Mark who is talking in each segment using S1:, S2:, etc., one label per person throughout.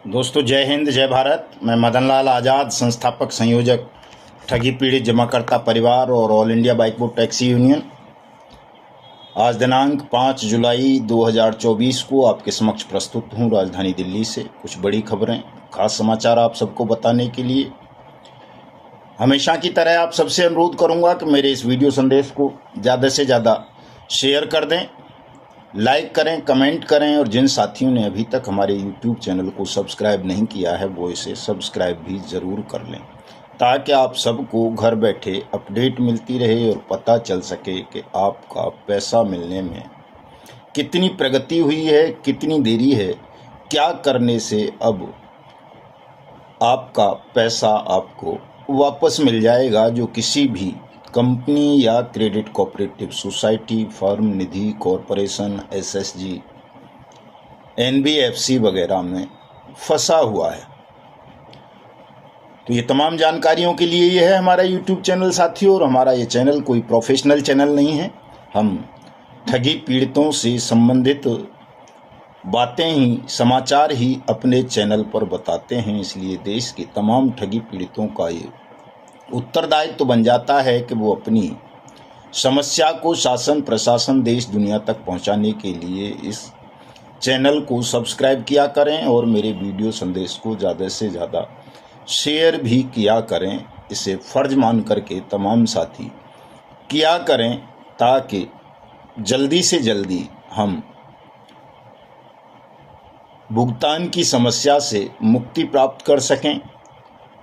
S1: दोस्तों जय हिंद जय भारत। मैं मदन लाल आज़ाद, संस्थापक संयोजक ठगी पीड़ित जमाकर्ता परिवार और all India bike book taxi union. आज दिनांक 5 जुलाई 2024 को आपके समक्ष प्रस्तुत हूँ राजधानी दिल्ली से कुछ बड़ी खबरें, खास समाचार आप सबको बताने के लिए। हमेशा की तरह आप सबसे अनुरोध करूँगा कि मेरे इस वीडियो संदेश को ज़्यादा से ज़्यादा शेयर कर दें, लाइक करें, कमेंट करें और जिन साथियों ने अभी तक हमारे YouTube चैनल को सब्सक्राइब नहीं किया है वो इसे सब्सक्राइब भी ज़रूर कर लें, ताकि आप सबको घर बैठे अपडेट मिलती रहे और पता चल सके कि आपका पैसा मिलने में कितनी प्रगति हुई है, कितनी देरी है, क्या करने से अब आपका पैसा आपको वापस मिल जाएगा, जो किसी भी कंपनी या क्रेडिट कोऑपरेटिव सोसाइटी, फर्म, निधि, कॉरपोरेशन, एसएसजी, एनबीएफसी वगैरह में फंसा हुआ है। तो ये तमाम जानकारियों के लिए ये है हमारा यूट्यूब चैनल साथियों। और हमारा ये चैनल कोई प्रोफेशनल चैनल नहीं है। हम ठगी पीड़ितों से संबंधित बातें ही, समाचार ही अपने चैनल पर बताते हैं। इसलिए देश के तमाम ठगी पीड़ितों का ये उत्तरदायित्व तो बन जाता है कि वो अपनी समस्या को शासन, प्रशासन, देश दुनिया तक पहुंचाने के लिए इस चैनल को सब्सक्राइब किया करें और मेरे वीडियो संदेश को ज़्यादा से ज़्यादा शेयर भी किया करें। इसे फ़र्ज मान करके तमाम साथी किया करें, ताकि जल्दी से जल्दी हम भुगतान की समस्या से मुक्ति प्राप्त कर सकें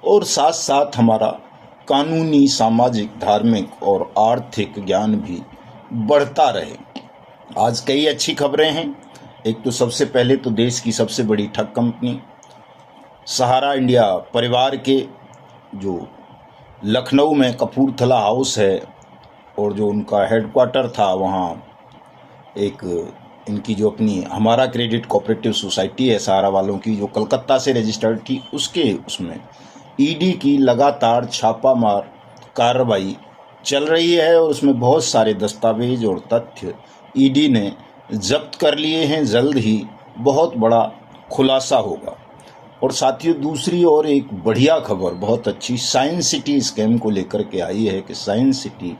S1: और साथ साथ हमारा कानूनी, सामाजिक, धार्मिक और आर्थिक ज्ञान भी बढ़ता रहे। आज कई अच्छी खबरें हैं। एक तो सबसे पहले तो देश की सबसे बड़ी ठग कंपनी सहारा इंडिया परिवार के जो लखनऊ में कपूरथला हाउस है और जो उनका हेडक्वार्टर था, वहाँ एक इनकी जो अपनी हमारा क्रेडिट कोऑपरेटिव सोसाइटी है सहारा वालों की, जो कलकत्ता से रजिस्टर्ड थी, उसमें ईडी की लगातार छापामार कार्रवाई चल रही है और उसमें बहुत सारे दस्तावेज और तथ्य ईडी ने जब्त कर लिए हैं। जल्द ही बहुत बड़ा खुलासा होगा। और साथियों, दूसरी और एक बढ़िया खबर, बहुत अच्छी, साइंस सिटी स्कैम को लेकर के आई है कि साइंस सिटी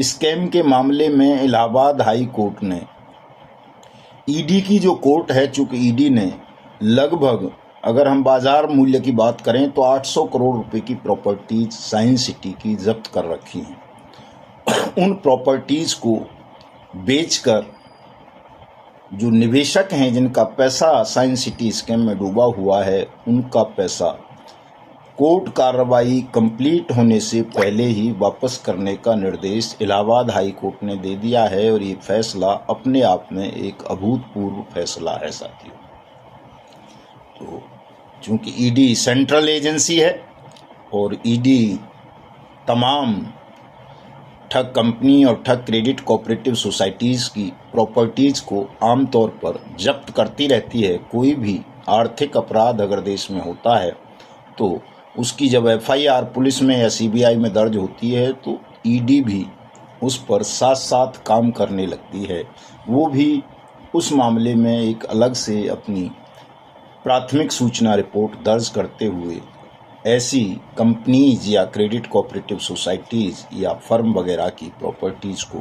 S1: स्कैम के मामले में इलाहाबाद हाई कोर्ट ने, ईडी की जो कोर्ट है, चूँकि ईडी ने लगभग, अगर हम बाजार मूल्य की बात करें तो 800 करोड़ रुपए की प्रॉपर्टीज साइंस सिटी की जब्त कर रखी हैं। उन प्रॉपर्टीज को बेचकर जो निवेशक हैं, जिनका पैसा साइंस सिटी स्कैम में डूबा हुआ है, उनका पैसा कोर्ट कार्रवाई कंप्लीट होने से पहले ही वापस करने का निर्देश इलाहाबाद हाई कोर्ट ने दे दिया है। और ये फैसला अपने आप में एक अभूतपूर्व फैसला है साथियों। तो चूँकि ईडी सेंट्रल एजेंसी है और ईडी तमाम ठग कंपनी और ठग क्रेडिट कोऑपरेटिव सोसाइटीज़ की प्रॉपर्टीज़ को आमतौर पर जब्त करती रहती है। कोई भी आर्थिक अपराध अगर देश में होता है तो उसकी जब एफआईआर पुलिस में या सीबीआई में दर्ज होती है तो ईडी भी उस पर साथ साथ काम करने लगती है। वो भी उस मामले में एक अलग से अपनी प्राथमिक सूचना रिपोर्ट दर्ज करते हुए ऐसी कंपनीज या क्रेडिट कोऑपरेटिव सोसाइटीज़ या फर्म वगैरह की प्रॉपर्टीज़ को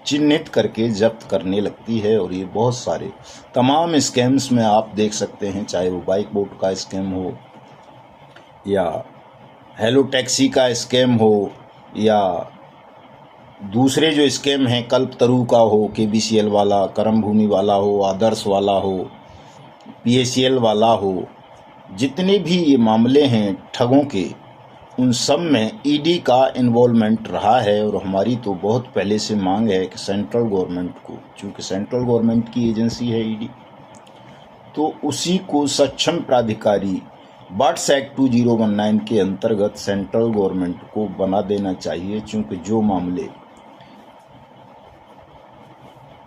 S1: चिन्हित करके जब्त करने लगती है। और ये बहुत सारे तमाम स्कैम्स में आप देख सकते हैं, चाहे वो बाइक बोट का स्कैम हो या हेलो टैक्सी का स्कैम हो या दूसरे जो स्कैम हैं, कल्पतरू का हो, केबीसीएल वाला, करम भूमि वाला हो, आदर्श वाला हो, पीएसीएल वाला हो, जितने भी ये मामले हैं ठगों के, उन सब में ईडी का इन्वॉल्वमेंट रहा है। और हमारी तो बहुत पहले से मांग है कि सेंट्रल गवर्नमेंट को, चूँकि सेंट्रल गवर्नमेंट की एजेंसी है ईडी, तो उसी को सक्षम प्राधिकारी बाट्स एक्ट 2019 के अंतर्गत सेंट्रल गवर्नमेंट को बना देना चाहिए। चूँकि जो मामले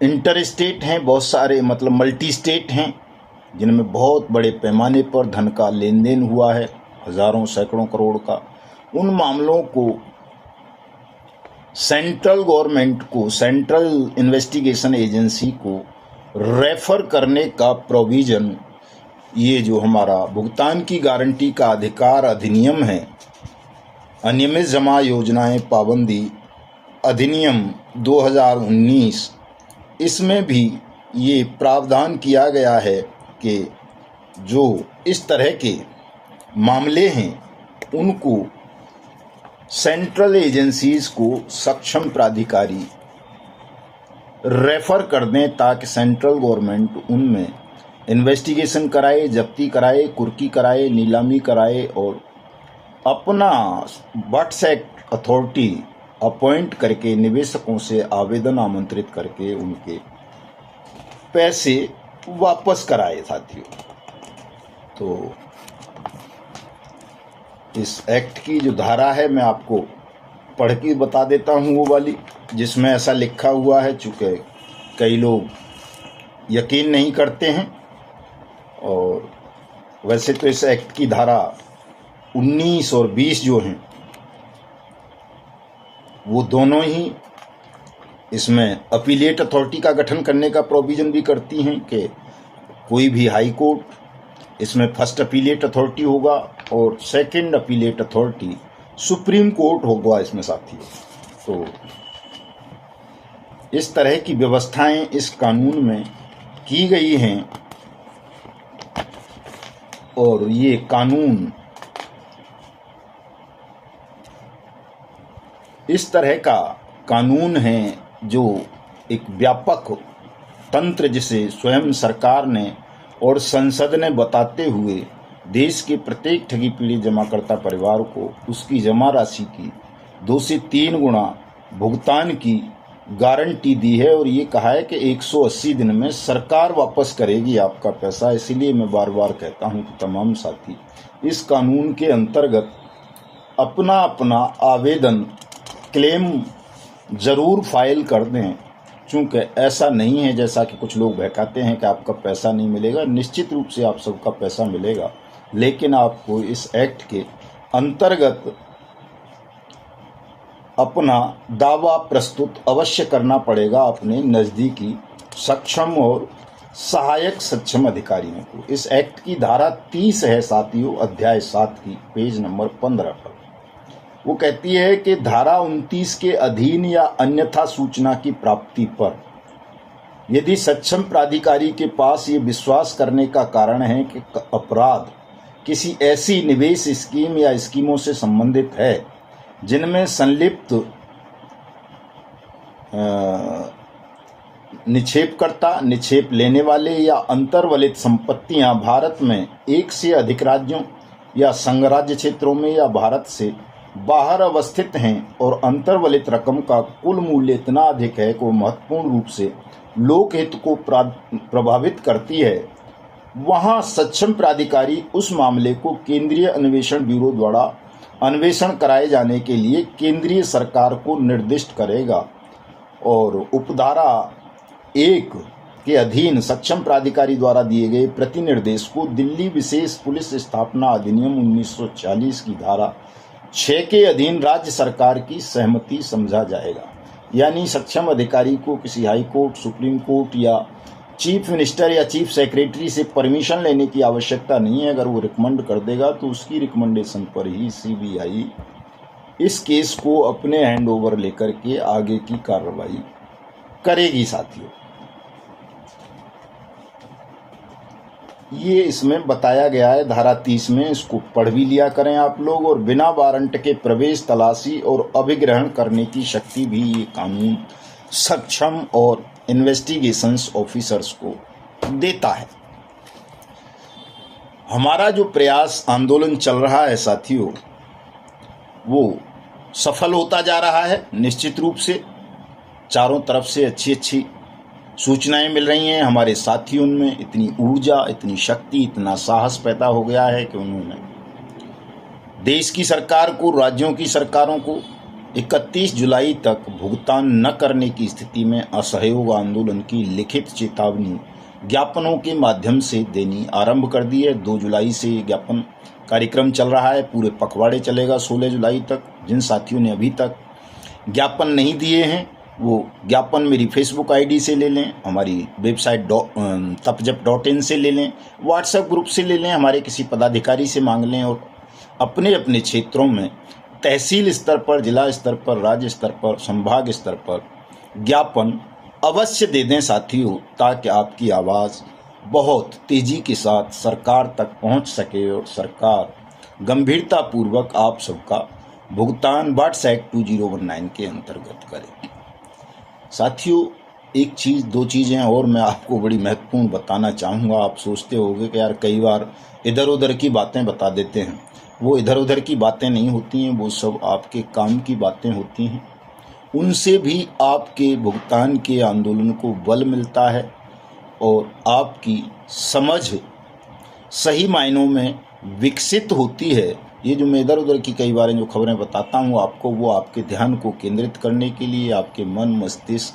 S1: इंटर स्टेट हैं, बहुत सारे, मतलब मल्टी स्टेट हैं, जिनमें बहुत बड़े पैमाने पर धन का लेन देन हुआ है, हज़ारों सैकड़ों करोड़ का, उन मामलों को सेंट्रल गवर्नमेंट को, सेंट्रल इन्वेस्टिगेशन एजेंसी को रेफर करने का प्रोविज़न ये जो हमारा भुगतान की गारंटी का अधिकार अधिनियम है, अनियमित जमा योजनाएं पाबंदी अधिनियम 2019, इसमें भी ये प्रावधान किया गया है कि जो इस तरह के मामले हैं उनको सेंट्रल एजेंसीज को सक्षम प्राधिकारी रेफर कर दें ताकि सेंट्रल गवर्नमेंट उनमें इन्वेस्टिगेशन कराए, जब्ती कराए, कुर्की कराए, नीलामी कराए और अपना बट्स एक्ट अथॉरिटी अपॉइंट करके निवेशकों से आवेदन आमंत्रित करके उनके पैसे वापस कराए साथियों। तो इस एक्ट की जो धारा है मैं आपको पढ़ के बता देता हूँ, वो वाली जिसमें ऐसा लिखा हुआ है। चूँकि कई लोग यकीन नहीं करते हैं, और वैसे तो इस एक्ट की धारा 19 और 20 जो हैं वो दोनों ही इसमें अपीलेट अथॉरिटी का गठन करने का प्रोविज़न भी करती हैं कि कोई भी हाई कोर्ट इसमें फर्स्ट अपीलेट अथॉरिटी होगा और second appellate authority supreme court होगा इसमें साथियों। तो इस तरह की व्यवस्थाएं इस कानून में की गई हैं, और ये कानून इस तरह का कानून है जो एक व्यापक तंत्र जिसे स्वयं सरकार ने और संसद ने बताते हुए देश के प्रत्येक ठगी पीड़ित जमाकर्ता परिवार को उसकी जमा राशि की 2 से 3 गुना भुगतान की गारंटी दी है, और ये कहा है कि 180 दिन में सरकार वापस करेगी आपका पैसा। इसीलिए मैं बार बार कहता हूं कि तमाम साथी इस कानून के अंतर्गत अपना अपना आवेदन क्लेम ज़रूर फाइल कर दें, चूँकि ऐसा नहीं है जैसा कि कुछ लोग बहकाते हैं कि आपका पैसा नहीं मिलेगा। निश्चित रूप से आप सबका पैसा मिलेगा, लेकिन आपको इस एक्ट के अंतर्गत अपना दावा प्रस्तुत अवश्य करना पड़ेगा अपने नज़दीकी सक्षम और सहायक सक्षम अधिकारियों को। इस एक्ट की धारा 30 है साथियों, अध्याय 7 की पेज नंबर 15 पर। वो कहती है कि धारा 29 के अधीन या अन्यथा सूचना की प्राप्ति पर यदि सक्षम प्राधिकारी के पास ये विश्वास करने का कारण है कि अपराध किसी ऐसी निवेश स्कीम या स्कीमों से संबंधित है जिनमें संलिप्त निक्षेपकर्ता, निक्षेप लेने वाले या अंतर्वलित संपत्तियां भारत में एक से अधिक राज्यों या संघराज्य क्षेत्रों में या भारत से बाहर अवस्थित हैं और अंतर्वलित रकम का कुल मूल्य इतना अधिक है कि वो महत्वपूर्ण रूप से लोकहित को प्रभावित करती है, वहां सक्षम प्राधिकारी उस मामले को केंद्रीय अन्वेषण ब्यूरो द्वारा अन्वेषण कराए जाने के लिए केंद्रीय सरकार को निर्दिष्ट करेगा। और उपधारा 1 के अधीन सक्षम प्राधिकारी द्वारा दिए गए प्रतिनिर्देश को दिल्ली विशेष पुलिस स्थापना अधिनियम 1940 की धारा 6 के अधीन राज्य सरकार की सहमति समझा जाएगा। यानी सक्षम अधिकारी को किसी हाई कोर्ट, सुप्रीम कोर्ट या चीफ मिनिस्टर या चीफ सेक्रेटरी से परमिशन लेने की आवश्यकता नहीं है। अगर वो रिकमेंड कर देगा तो उसकी रिकमेंडेशन पर ही सीबीआई इस केस को अपने हैंड ओवर लेकर के आगे की कार्रवाई करेगी साथियों। ये इसमें बताया गया है धारा 30 में, इसको पढ़ भी लिया करें आप लोग। और बिना वारंट के प्रवेश, तलाशी और अभिग्रहण करने की शक्ति भी ये कानून सक्षम और इन्वेस्टिगेशंस ऑफिसर्स को देता है। हमारा जो प्रयास आंदोलन चल रहा है साथियों वो सफल होता जा रहा है। निश्चित रूप से चारों तरफ से अच्छी अच्छी सूचनाएं मिल रही हैं। हमारे साथियों में इतनी ऊर्जा, इतनी शक्ति, इतना साहस पैदा हो गया है कि उन्होंने देश की सरकार को, राज्यों की सरकारों को 31 जुलाई तक भुगतान न करने की स्थिति में असहयोग आंदोलन की लिखित चेतावनी ज्ञापनों के माध्यम से देनी आरंभ कर दी है। 2 जुलाई से ज्ञापन कार्यक्रम चल रहा है, पूरे पखवाड़े चलेगा 16 जुलाई तक। जिन साथियों ने अभी तक ज्ञापन नहीं दिए हैं वो ज्ञापन मेरी फेसबुक आईडी से ले लें, हमारी वेबसाइट तपजप.in से ले लें, व्हाट्सएप ग्रुप से ले लें, हमारे किसी पदाधिकारी से मांग लें और अपने अपने क्षेत्रों में तहसील स्तर पर, जिला स्तर पर, राज्य स्तर पर, संभाग स्तर पर ज्ञापन अवश्य दे दें साथियों, ताकि आपकी आवाज़ बहुत तेज़ी के साथ सरकार तक पहुंच सके और सरकार गंभीरतापूर्वक आप सबका भुगतान वाट्स एक्ट 2019 के अंतर्गत करे। साथियों, एक चीज़, दो चीज़ें और मैं आपको बड़ी महत्वपूर्ण बताना चाहूँगा। आप सोचते होंगे कि यार कई बार इधर उधर की बातें बता देते हैं। वो इधर उधर की बातें नहीं होती हैं, वो सब आपके काम की बातें होती हैं। उनसे भी आपके भुगतान के आंदोलन को बल मिलता है और आपकी समझ सही मायनों में विकसित होती है। ये जो मैं इधर उधर की कई बार जो खबरें बताता हूँ आपको, वो आपके ध्यान को केंद्रित करने के लिए, आपके मन मस्तिष्क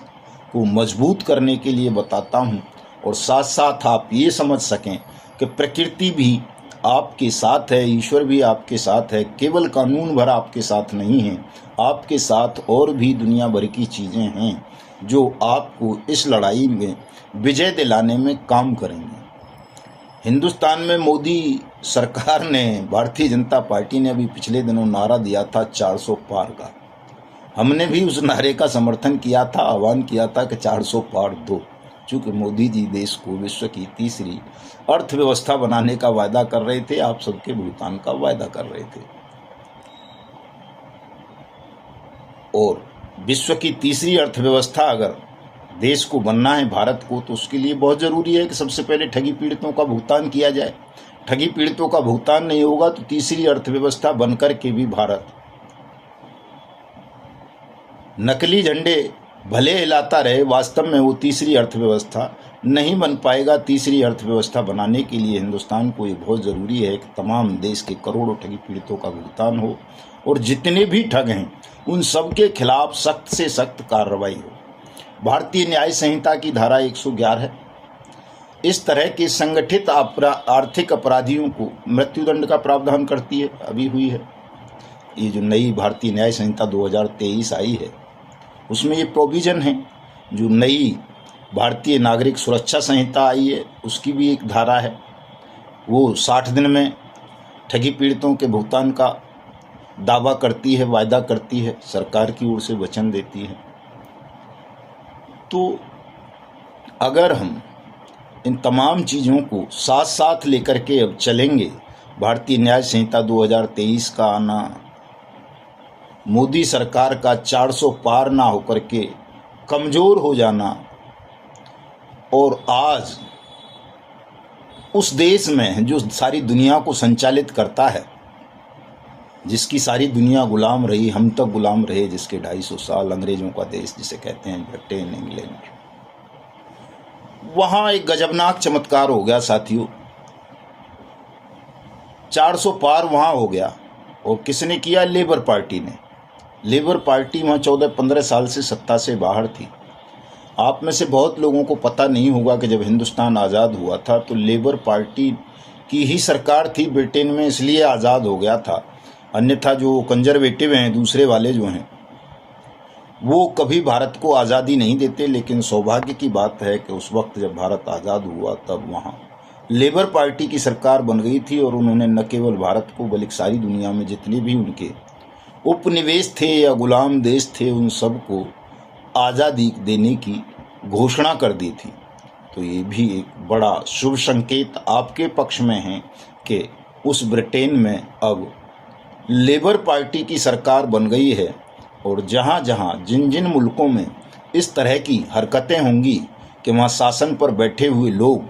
S1: को मजबूत करने के लिए बताता हूँ, और साथ साथ आप ये समझ सकें कि प्रकृति भी आपके साथ है, ईश्वर भी आपके साथ है। केवल कानून भर आपके साथ नहीं है, आपके साथ और भी दुनिया भर की चीज़ें हैं जो आपको इस लड़ाई में विजय दिलाने में काम करेंगे। हिंदुस्तान में मोदी सरकार ने, भारतीय जनता पार्टी ने अभी पिछले दिनों नारा दिया था 400 पार का। हमने भी उस नारे का समर्थन किया था, आह्वान किया था कि 400 पार दो। चूँकि मोदी जी देश को विश्व की तीसरी अर्थव्यवस्था बनाने का वायदा कर रहे थे, आप सबके भुगतान का वायदा कर रहे थे। और विश्व की तीसरी अर्थव्यवस्था अगर देश को बनना है, भारत को, तो उसके लिए बहुत ज़रूरी है कि सबसे पहले ठगी पीड़ितों का भुगतान किया जाए। ठगी पीड़ितों का भुगतान नहीं होगा तो तीसरी अर्थव्यवस्था बनकर के भी भारत नकली झंडे भले हिलाता रहे, वास्तव में वो तीसरी अर्थव्यवस्था नहीं बन पाएगा। तीसरी अर्थव्यवस्था बनाने के लिए हिंदुस्तान को ये बहुत ज़रूरी है कि तमाम देश के करोड़ों ठगी पीड़ितों का भुगतान हो और जितने भी ठग हैं उन सब के खिलाफ सख्त से सख्त कार्रवाई हो। भारतीय न्याय संहिता की धारा 111 है। इस तरह के संगठित आर्थिक अपराधियों को मृत्युदंड का प्रावधान करती है, अभी हुई है। ये जो नई भारतीय न्याय संहिता 2023 आई है, उसमें ये प्रोविज़न है। जो नई भारतीय नागरिक सुरक्षा संहिता आई है, उसकी भी एक धारा है, वो 60 दिन में ठगी पीड़ितों के भुगतान का दावा करती है, वायदा करती है, सरकार की ओर से वचन देती है। तो अगर हम इन तमाम चीज़ों को साथ साथ लेकर के अब चलेंगे, भारतीय न्याय संहिता 2023 का आना, मोदी सरकार का 400 पार ना होकर के कमज़ोर हो जाना, और आज उस देश में जो सारी दुनिया को संचालित करता है, जिसकी सारी दुनिया गुलाम रही, हम तक गुलाम रहे, जिसके 250 साल, अंग्रेज़ों का देश जिसे कहते हैं, ब्रिटेन, इंग्लैंड, वहाँ एक गजबनाक चमत्कार हो गया साथियों। 400 पार वहाँ हो गया, और किसने किया? लेबर पार्टी ने। लेबर पार्टी वहाँ 14-15 साल से सत्ता से बाहर थी। आप में से बहुत लोगों को पता नहीं होगा कि जब हिंदुस्तान आज़ाद हुआ था तो लेबर पार्टी की ही सरकार थी ब्रिटेन में, इसलिए आज़ाद हो गया था। अन्यथा जो कंजर्वेटिव हैं, दूसरे वाले जो हैं, वो कभी भारत को आज़ादी नहीं देते। लेकिन सौभाग्य की बात है कि उस वक्त जब भारत आज़ाद हुआ तब वहाँ लेबर पार्टी की सरकार बन गई थी, और उन्होंने न केवल भारत को बल्कि सारी दुनिया में जितने भी उनके उपनिवेश थे या गुलाम देश थे, उन सबको आज़ादी देने की घोषणा कर दी थी। तो ये भी एक बड़ा शुभ संकेत आपके पक्ष में है कि उस ब्रिटेन में अब लेबर पार्टी की सरकार बन गई है। और जहाँ जहाँ जिन जिन मुल्कों में इस तरह की हरकतें होंगी कि वहाँ शासन पर बैठे हुए लोग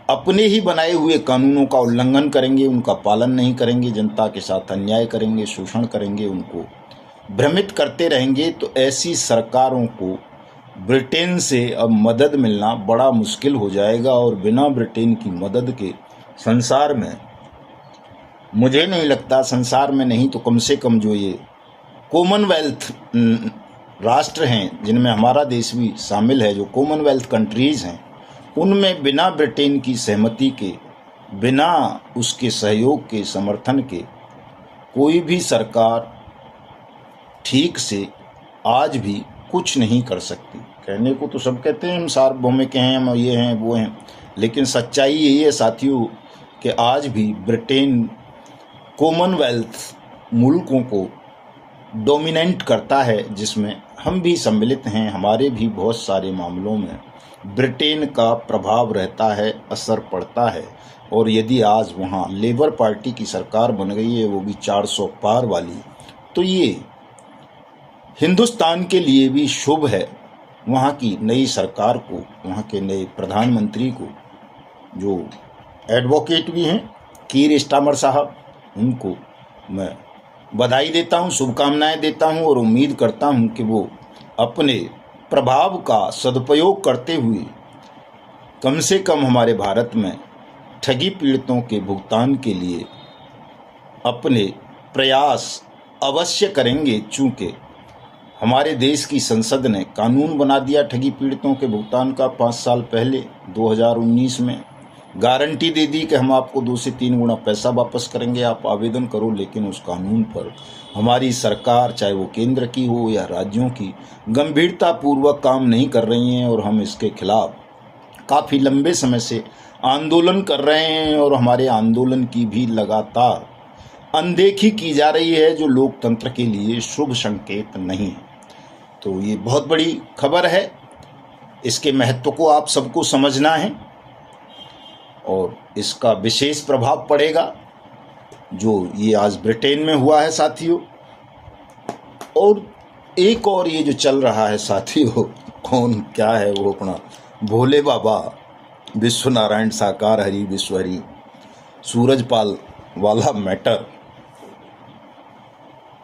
S1: अपने ही बनाए हुए कानूनों का उल्लंघन करेंगे, उनका पालन नहीं करेंगे, जनता के साथ अन्याय करेंगे, शोषण करेंगे, उनको भ्रमित करते रहेंगे, तो ऐसी सरकारों को ब्रिटेन से अब मदद मिलना बड़ा मुश्किल हो जाएगा। और बिना ब्रिटेन की मदद के संसार में, मुझे नहीं लगता, संसार में नहीं तो कम से कम जो ये कॉमनवेल्थ राष्ट्र हैं, जिनमें हमारा देश भी शामिल है, जो कॉमनवेल्थ कंट्रीज़ हैं, उनमें बिना ब्रिटेन की सहमति के, बिना उसके सहयोग के, समर्थन के, कोई भी सरकार ठीक से आज भी कुछ नहीं कर सकती। कहने को तो सब कहते हैं हम सार्वभौमिक हैं, हम ये हैं वो हैं, लेकिन सच्चाई यही है साथियों कि आज भी ब्रिटेन कॉमनवेल्थ मुल्कों को डोमिनेट करता है, जिसमें हम भी सम्मिलित हैं। हमारे भी बहुत सारे मामलों में ब्रिटेन का प्रभाव रहता है, असर पड़ता है। और यदि आज वहाँ लेबर पार्टी की सरकार बन गई है, वो भी 400 पार वाली, तो ये हिंदुस्तान के लिए भी शुभ है। वहाँ की नई सरकार को, वहाँ के नए प्रधानमंत्री को, जो एडवोकेट भी हैं कीर स्टामर साहब, उनको मैं बधाई देता हूँ, शुभकामनाएं देता हूँ और उम्मीद करता हूँ कि वो अपने प्रभाव का सदुपयोग करते हुए कम से कम हमारे भारत में ठगी पीड़ितों के भुगतान के लिए अपने प्रयास अवश्य करेंगे। चूँकि हमारे देश की संसद ने कानून बना दिया ठगी पीड़ितों के भुगतान का 5 साल पहले 2019 में, गारंटी दे दी कि हम आपको 2 से 3 गुना पैसा वापस करेंगे, आप आवेदन करो। लेकिन उस कानून पर हमारी सरकार, चाहे वो केंद्र की हो या राज्यों की, गंभीरतापूर्वक काम नहीं कर रही हैं और हम इसके खिलाफ काफ़ी लंबे समय से आंदोलन कर रहे हैं और हमारे आंदोलन की भी लगातार अनदेखी की जा रही है, जो लोकतंत्र के लिए शुभ संकेत नहीं है। तो ये बहुत बड़ी खबर है, इसके महत्व को आप सबको समझना है और इसका विशेष प्रभाव पड़ेगा जो ये आज ब्रिटेन में हुआ है साथियों। और एक और ये जो चल रहा है साथियों, कौन क्या है, वो अपना भोले बाबा विश्व नारायण साकार हरि विश्व हरि सूरजपाल वाला मैटर,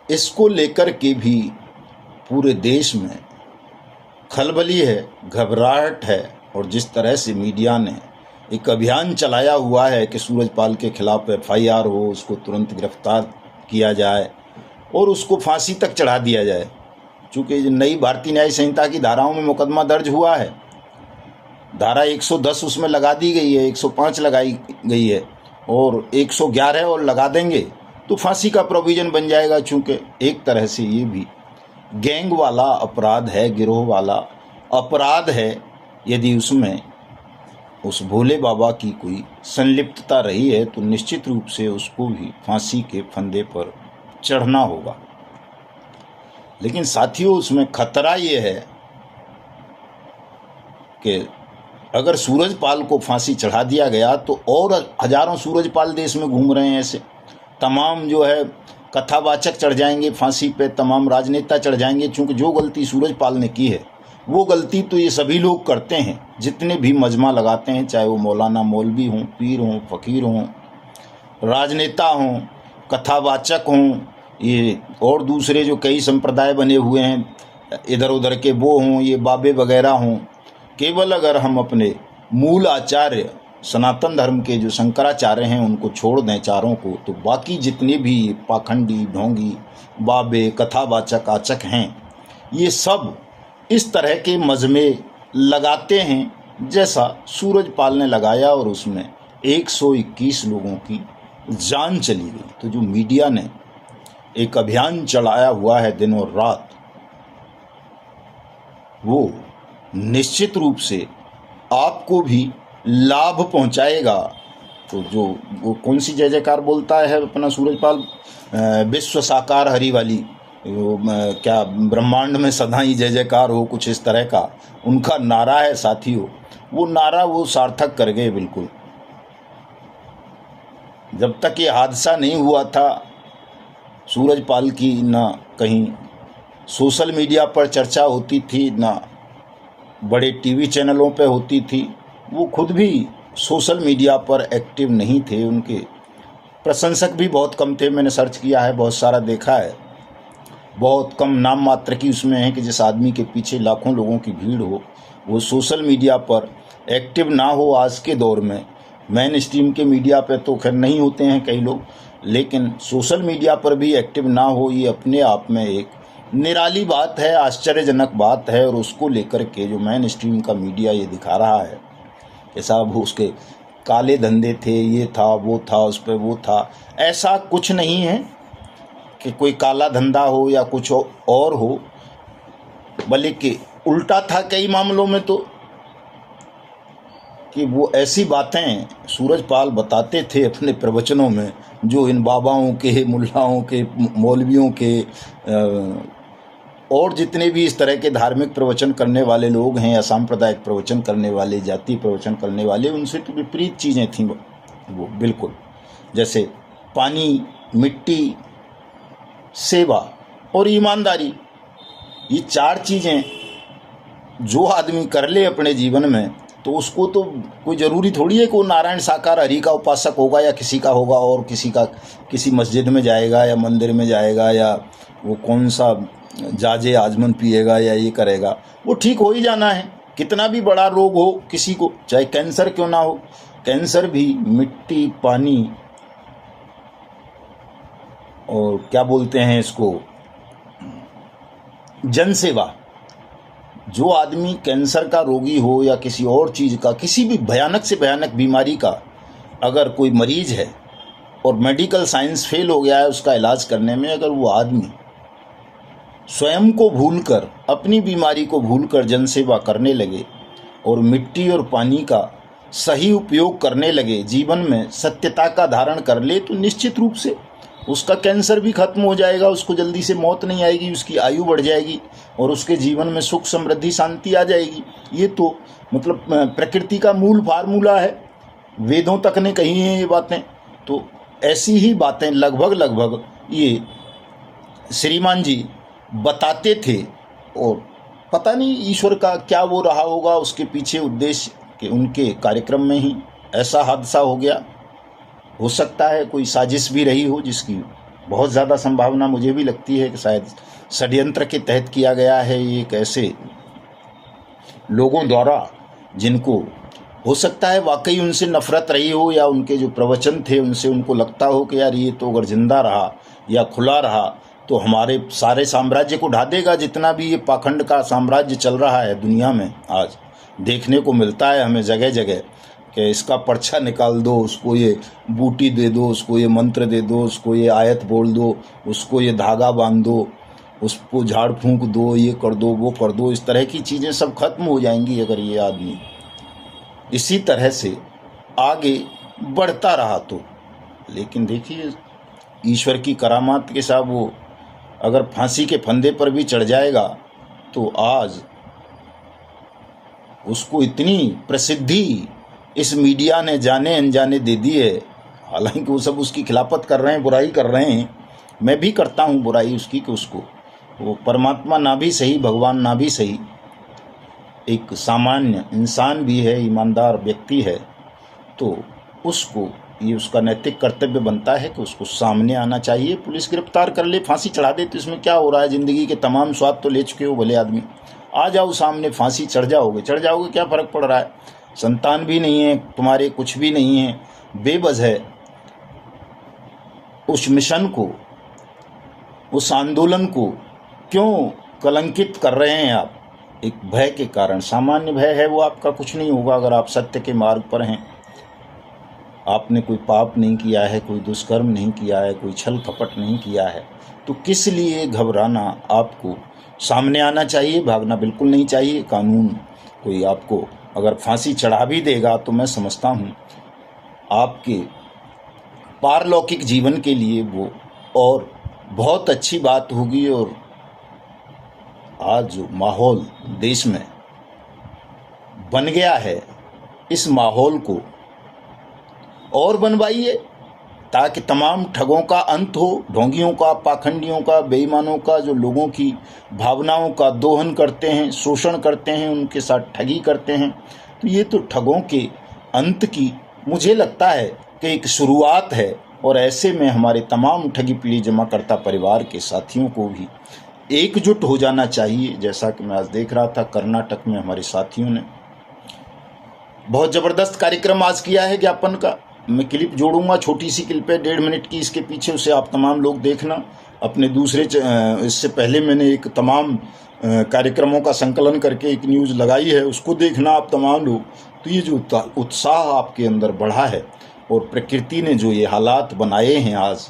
S1: इसको लेकर के भी पूरे देश में खलबली है, घबराहट है। और जिस तरह से मीडिया ने एक अभियान चलाया हुआ है कि सूरजपाल के खिलाफ FIR हो, उसको तुरंत गिरफ्तार किया जाए और उसको फांसी तक चढ़ा दिया जाए। चूँकि नई भारतीय न्याय संहिता की धाराओं में मुकदमा दर्ज हुआ है, धारा 110 उसमें लगा दी गई है, 105 लगाई गई है और 111 और लगा देंगे तो फांसी का प्रोविज़न बन जाएगा। चूँकि एक तरह से ये भी गैंग वाला अपराध है, गिरोह वाला अपराध है। यदि उसमें उस भोले बाबा की कोई संलिप्तता रही है तो निश्चित रूप से उसको भी फांसी के फंदे पर चढ़ना होगा। लेकिन साथियों, उसमें खतरा ये है कि अगर सूरजपाल को फांसी चढ़ा दिया गया तो और हजारों सूरजपाल देश में घूम रहे हैं ऐसे, तमाम जो है कथावाचक चढ़ जाएंगे फांसी पे, तमाम राजनेता चढ़ जाएंगे। चूँकि जो गलती सूरजपाल ने की है वो गलती तो ये सभी लोग करते हैं, जितने भी मजमा लगाते हैं, चाहे वो मौलाना मौलवी हों, पीर हों, फ़कीर हों, राजनेता हों, कथावाचक हों, ये और दूसरे जो कई संप्रदाय बने हुए हैं इधर उधर के, वो हों, ये बाबे वगैरह हों। केवल अगर हम अपने मूल आचार्य सनातन धर्म के जो शंकराचार्य हैं उनको छोड़ दें चारों को, तो बाकी जितने भी पाखंडी, ढोंगी, बाबे, कथावाचक, आचक हैं, ये सब इस तरह के मजमे लगाते हैं जैसा सूरजपाल ने लगाया और उसमें 121 लोगों की जान चली गई। तो जो मीडिया ने एक अभियान चलाया हुआ है दिन और रात, वो निश्चित रूप से आपको भी लाभ पहुंचाएगा। तो जो वो कौन सी जय जयकार बोलता है अपना सूरजपाल, विश्व साकार हरि वाली, वो क्या ब्रह्मांड में सदा ही जय जयकार हो, कुछ इस तरह का उनका नारा है साथियों। वो नारा वो सार्थक कर गए बिल्कुल। जब तक ये हादसा नहीं हुआ था, सूरजपाल की ना कहीं सोशल मीडिया पर चर्चा होती थी, ना बड़े टीवी चैनलों पे होती थी। वो खुद भी सोशल मीडिया पर एक्टिव नहीं थे, उनके प्रशंसक भी बहुत कम थे। मैंने सर्च किया है, बहुत सारा देखा है, बहुत कम नाम मात्र की उसमें है कि जिस आदमी के पीछे लाखों लोगों की भीड़ हो, वो सोशल मीडिया पर एक्टिव ना हो। आज के दौर में मेन स्ट्रीम के मीडिया पे तो खैर नहीं होते हैं कई लोग, लेकिन सोशल मीडिया पर भी एक्टिव ना हो, ये अपने आप में एक निराली बात है, आश्चर्यजनक बात है। और उसको लेकर के जो मेन स्ट्रीम का मीडिया ये दिखा रहा है कि साहब उसके काले धंधे थे, ये था, वो था, उस पर वो था, ऐसा कुछ नहीं है कि कोई काला धंधा हो या कुछ और हो। बल्कि उल्टा था कई मामलों में, तो कि वो ऐसी बातें सूरजपाल बताते थे अपने प्रवचनों में जो इन बाबाओं के, मुल्लाओं के, मौलवियों के और जितने भी इस तरह के धार्मिक प्रवचन करने वाले लोग हैं या सांप्रदायिक प्रवचन करने वाले, जातीय प्रवचन करने वाले, उनसे तो विपरीत चीज़ें थीं वो बिल्कुल। जैसे पानी, मिट्टी, सेवा और ईमानदारी, ये 4 चीज़ें जो आदमी कर ले अपने जीवन में, तो उसको तो कोई ज़रूरी थोड़ी है कि वो नारायण साकार हरि का उपासक होगा या किसी का होगा और किसी मस्जिद में जाएगा या मंदिर में जाएगा या वो कौन सा जाजे आजमन पिएगा या ये करेगा। वो ठीक हो ही जाना है, कितना भी बड़ा रोग हो किसी को, चाहे कैंसर क्यों ना हो, कैंसर भी मिट्टी, पानी और क्या बोलते हैं इसको, जनसेवा। जो आदमी कैंसर का रोगी हो या किसी और चीज़ का, किसी भी भयानक से भयानक बीमारी का अगर कोई मरीज है और मेडिकल साइंस फेल हो गया है उसका इलाज करने में, अगर वो आदमी स्वयं को भूलकर, अपनी बीमारी को भूलकर जनसेवा करने लगे और मिट्टी और पानी का सही उपयोग करने लगे, जीवन में सत्यता का धारण कर ले, तो निश्चित रूप से उसका कैंसर भी खत्म हो जाएगा, उसको जल्दी से मौत नहीं आएगी, उसकी आयु बढ़ जाएगी और उसके जीवन में सुख, समृद्धि, शांति आ जाएगी। ये तो मतलब प्रकृति का मूल फार्मूला है, वेदों तक ने कही हैं ये बातें। तो ऐसी ही बातें लगभग ये श्रीमान जी बताते थे और पता नहीं ईश्वर का क्या वो रहा होगा उसके पीछे उद्देश्य, कि उनके कार्यक्रम में ही ऐसा हादसा हो गया। हो सकता है कोई साजिश भी रही हो, जिसकी बहुत ज़्यादा संभावना मुझे भी लगती है कि शायद षड्यंत्र के तहत किया गया है। एक ऐसे लोगों द्वारा जिनको हो सकता है वाकई उनसे नफरत रही हो या उनके जो प्रवचन थे उनसे उनको लगता हो कि यार ये तो अगर जिंदा रहा या खुला रहा तो हमारे सारे साम्राज्य को ढा देगा। जितना भी ये पाखंड का साम्राज्य चल रहा है दुनिया में आज देखने को मिलता है हमें जगह जगह, कि इसका पर्चा निकाल दो, उसको ये बूटी दे दो, उसको ये मंत्र दे दो, उसको ये आयत बोल दो, उसको ये धागा बांध दो, उसको झाड़ फूंक दो, ये कर दो, वो कर दो। इस तरह की चीज़ें सब खत्म हो जाएंगी अगर ये आदमी इसी तरह से आगे बढ़ता रहा तो। लेकिन देखिए ईश्वर की करामात के साथ वो अगर फांसी के फंदे पर भी चढ़ जाएगा तो आज उसको इतनी प्रसिद्धि इस मीडिया ने जाने अनजाने दे दी है। हालांकि वो सब उसकी खिलाफत कर रहे हैं, बुराई कर रहे हैं, मैं भी करता हूँ बुराई उसकी, कि उसको वो परमात्मा ना भी सही, भगवान ना भी सही, एक सामान्य इंसान भी है, ईमानदार व्यक्ति है, तो उसको ये उसका नैतिक कर्तव्य बनता है कि उसको सामने आना चाहिए। पुलिस गिरफ्तार कर ले, फांसी चढ़ा दे, तो इसमें क्या हो रहा है? ज़िंदगी के तमाम स्वाद तो ले चुके हो भले आदमी, आ जाओ सामने, फांसी चढ़ जाओगे, क्या फ़र्क पड़ रहा है? संतान भी नहीं है तुम्हारे, कुछ भी नहीं है, बेबस है। उस मिशन को, उस आंदोलन को क्यों कलंकित कर रहे हैं आप? एक भय के कारण, सामान्य भय है वो, आपका कुछ नहीं होगा अगर आप सत्य के मार्ग पर हैं। आपने कोई पाप नहीं किया है, कोई दुष्कर्म नहीं किया है, कोई छल कपट नहीं किया है, तो किस लिए घबराना? आपको सामने आना चाहिए, भागना बिल्कुल नहीं चाहिए। कानून कोई आपको अगर फांसी चढ़ा भी देगा तो मैं समझता हूँ आपके पारलौकिक जीवन के लिए वो और बहुत अच्छी बात होगी। और आज जो माहौल देश में बन गया है, इस माहौल को और बनवाइए ताकि तमाम ठगों का अंत हो, ढोंगियों का, पाखंडियों का, बेईमानों का, जो लोगों की भावनाओं का दोहन करते हैं, शोषण करते हैं, उनके साथ ठगी करते हैं। तो ये तो ठगों के अंत की मुझे लगता है कि एक शुरुआत है। और ऐसे में हमारे तमाम ठगी पीढ़ी जमाकर्ता परिवार के साथियों को भी एकजुट हो जाना चाहिए। जैसा कि मैं आज देख रहा था कर्नाटक में हमारे साथियों ने बहुत ज़बरदस्त कार्यक्रम आज किया है ज्ञापन का। मैं क्लिप जोड़ूंगा, छोटी सी क्लिप है 1.5 मिनट की, इसके पीछे उसे आप तमाम लोग देखना। अपने दूसरे इससे पहले मैंने एक तमाम कार्यक्रमों का संकलन करके एक न्यूज़ लगाई है, उसको देखना आप तमाम लोग। तो ये जो उत्साह आपके अंदर बढ़ा है और प्रकृति ने जो ये हालात बनाए हैं आज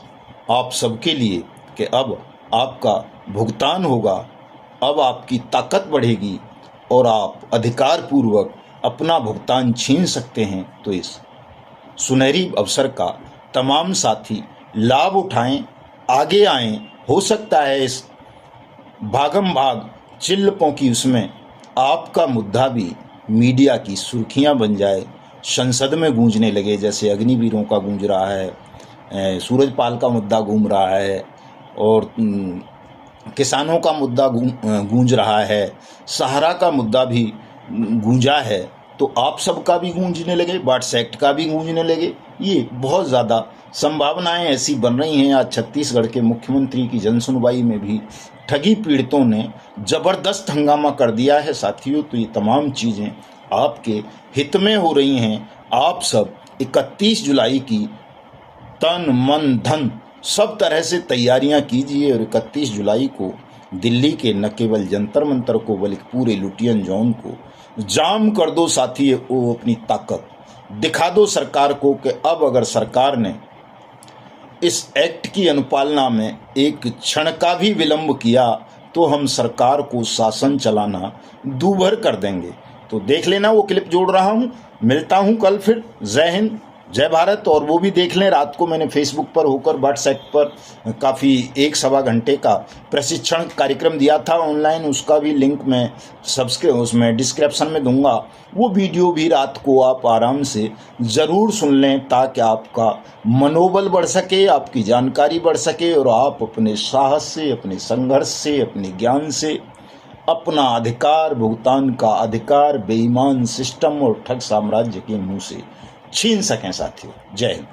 S1: आप सबके लिए कि अब आपका भुगतान होगा, अब आपकी ताकत बढ़ेगी और आप अधिकारपूर्वक अपना भुगतान छीन सकते हैं। तो इस सुनहरी अवसर का तमाम साथी लाभ उठाएं, आगे आएं। हो सकता है इस भागम भाग चिल्लपों की उसमें आपका मुद्दा भी मीडिया की सुर्खियां बन जाए, संसद में गूंजने लगे, जैसे अग्निवीरों का गूंज रहा है, सूरजपाल का मुद्दा गूंज रहा है और किसानों का मुद्दा गूंज रहा है, सहारा का मुद्दा भी गूंजा है, तो आप सबका भी गूंजने लगे, बाट्स एक्ट का भी गूंजने लगे। ये बहुत ज़्यादा संभावनाएं ऐसी बन रही हैं। आज छत्तीसगढ़ के मुख्यमंत्री की जनसुनवाई में भी ठगी पीड़ितों ने ज़बरदस्त हंगामा कर दिया है साथियों। तो ये तमाम चीज़ें आपके हित में हो रही हैं। आप सब 31 जुलाई की तन मन धन सब तरह से तैयारियां कीजिए और 31 जुलाई को दिल्ली के न केवल जंतर मंतर को बल्कि पूरे लुटियन जोन को जाम कर दो साथियों। वो अपनी ताकत दिखा दो सरकार को कि अब अगर सरकार ने इस एक्ट की अनुपालना में एक क्षण का भी विलंब किया तो हम सरकार को शासन चलाना दूभर कर देंगे। तो देख लेना, वो क्लिप जोड़ रहा हूँ। मिलता हूँ कल फिर। जय हिंद, जय भारत। और वो भी देख लें, रात को मैंने फेसबुक पर होकर व्हाट्सएप पर काफ़ी 1-1.25 घंटे का प्रशिक्षण कार्यक्रम दिया था ऑनलाइन, उसका भी लिंक मैं उसमें डिस्क्रिप्शन में दूंगा। वो वीडियो भी रात को आप आराम से ज़रूर सुन लें ताकि आपका मनोबल बढ़ सके, आपकी जानकारी बढ़ सके और आप अपने साहस से, अपने संघर्ष से, अपने ज्ञान से अपना अधिकार, भुगतान का अधिकार बेईमान सिस्टम और ठग साम्राज्य के मुंह से छीन सकें साथियों। जय हिंद।